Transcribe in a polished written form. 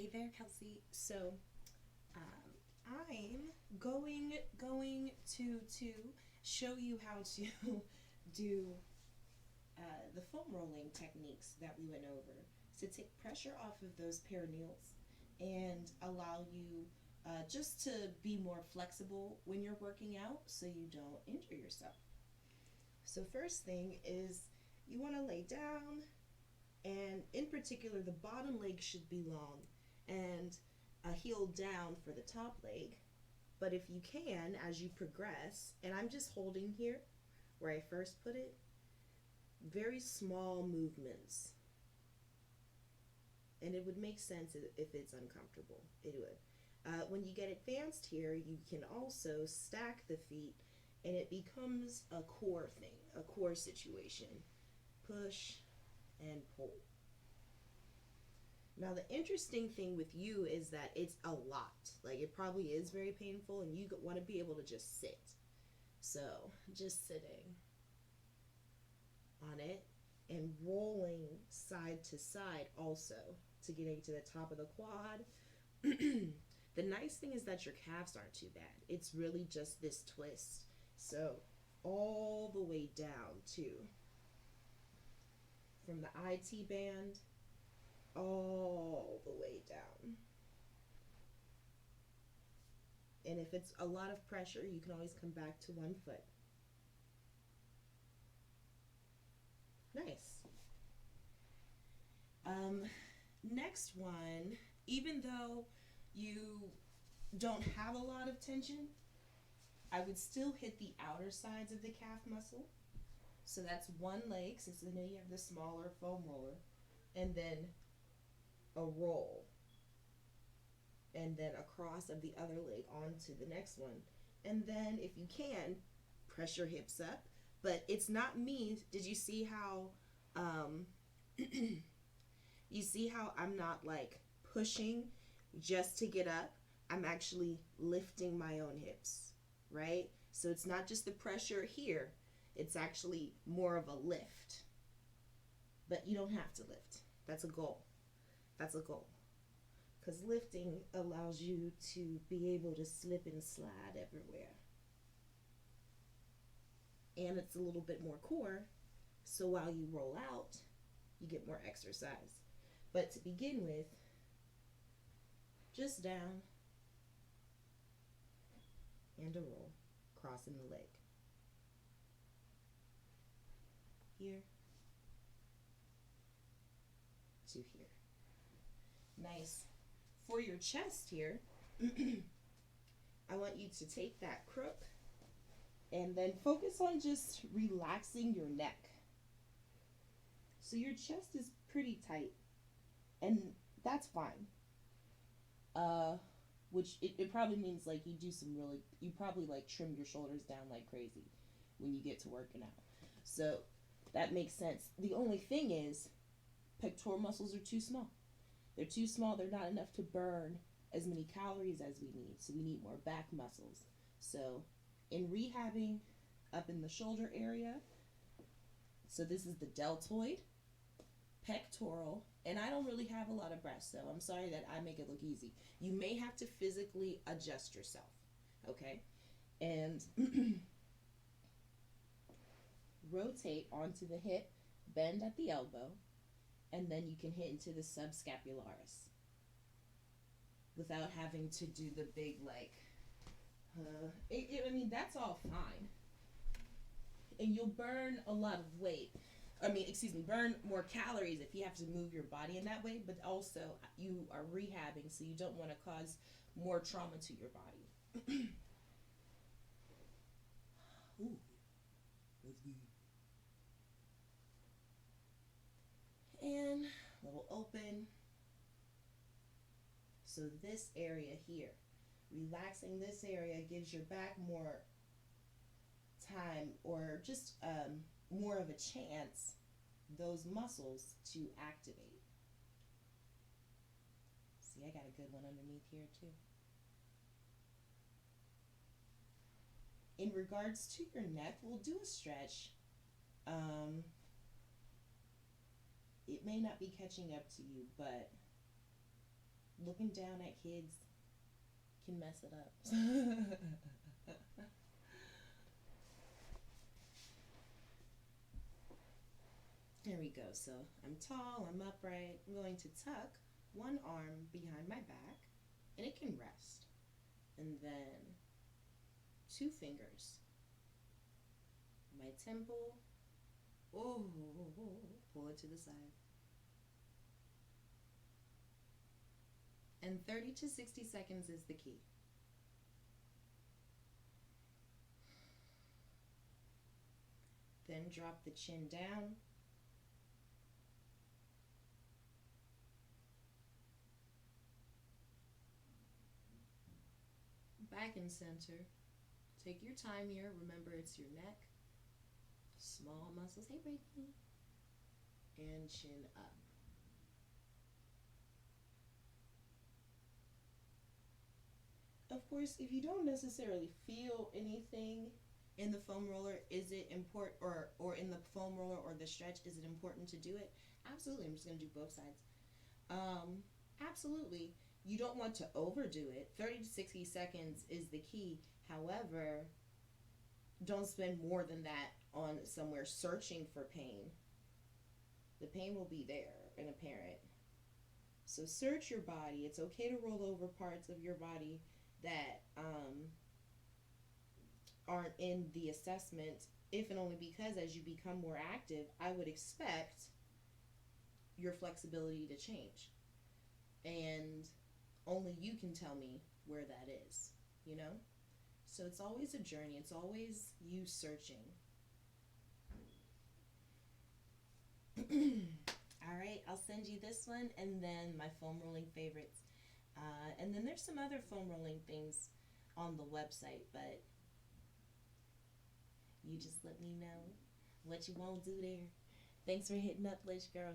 Hey there, Kelsi. So, I'm going to show you how to do the foam rolling techniques that we went over to take pressure off of those peroneals and allow you just to be more flexible when you're working out so you don't injure yourself. So, first thing is you want to lay down, and in particular, the bottom leg should be long and a heel down for the top leg. But if you can, as you progress, and I'm just holding here where I first put it, very small movements. And it would make sense if it's uncomfortable. It would. When you get advanced here, you can also stack the feet and it becomes a core thing, a core situation. Push and pull. Now, the interesting thing with you is that it's a lot. Like, it probably is very painful, and you want to be able to just sit. So, just sitting on it and rolling side to side also to getting to the top of the quad. The nice thing is that your calves aren't too bad. It's really just this twist. So, all the way down, too. From the IT band all the way down. And if it's a lot of pressure, you can always come back to one foot. Nice. Next one, even though you don't have a lot of tension, I would still hit the outer sides of the calf muscle. So that's one leg, since then you have the smaller foam roller, and then a roll, and then a cross of the other leg onto the next one. And then, if you can, press your hips up. But it's not me. Did you see how you see how I'm not like pushing just to get up? I'm actually lifting my own hips, right? So it's not just the pressure here, it's actually more of a lift. But you don't have to lift. That's a goal. That's a goal. Because lifting allows you to be able to slip and slide everywhere. And it's a little bit more core, so while you roll out, you get more exercise. But to begin with, just down and a roll, crossing the leg. Here to here. Nice. For your chest here, I want you to take that crook and then focus on just relaxing your neck. So your chest is pretty tight, and that's fine. Which it probably means like you probably like trim your shoulders down like crazy when you get to working out. So that makes sense. The only thing is, pectoral muscles are too small. They're too small. They're not enough to burn as many calories as we need. So we need more back muscles. So in rehabbing up in the shoulder area, so this is the deltoid, pectoral, and I don't really have a lot of breasts, so I'm sorry that I make it look easy. You may have to physically adjust yourself, okay? And rotate onto the hip, bend at the elbow, and then you can hit into the subscapularis without having to do the big like I mean, that's all fine, and you'll burn a lot of weight. Burn more calories if you have to move your body in that way, but also you are rehabbing, so you don't want to cause more trauma to your body. Ooh, that's good. And a little open. So this area here, relaxing this area gives your back more time, or just more of a chance, those muscles to activate. See, I got a good one underneath here too. In regards to your neck, we'll do a stretch. It may not be catching up to you, but looking down at kids can mess it up. There we go. So I'm tall, I'm upright. I'm going to tuck one arm behind my back, and it can rest. And then two fingers, my temple. Oh, pull it to the side. And 30 to 60 seconds is the key. Then drop the chin down. Back and center. Take your time here. Remember, it's your neck, small muscles. Hey, Brittany. And chin up. Of course, if you don't necessarily feel anything in the foam roller, is it important, or in the foam roller or the stretch, is it important to do it? Absolutely. I'm just going to do both sides. Absolutely. You don't want to overdo it. 30 to 60 seconds is the key. However, don't spend more than that on somewhere searching for pain. The pain will be there and apparent. So search your body. It's okay to roll over parts of your body that aren't in the assessment, if and only because as you become more active, I would expect your flexibility to change. And only you can tell me where that is, you know? So it's always a journey. It's always you searching. All right, I'll send you this one and then my foam rolling favorites. And then there's some other foam rolling things on the website, but you just let me know what you want to do there. Thanks for hitting up, Lish Girl.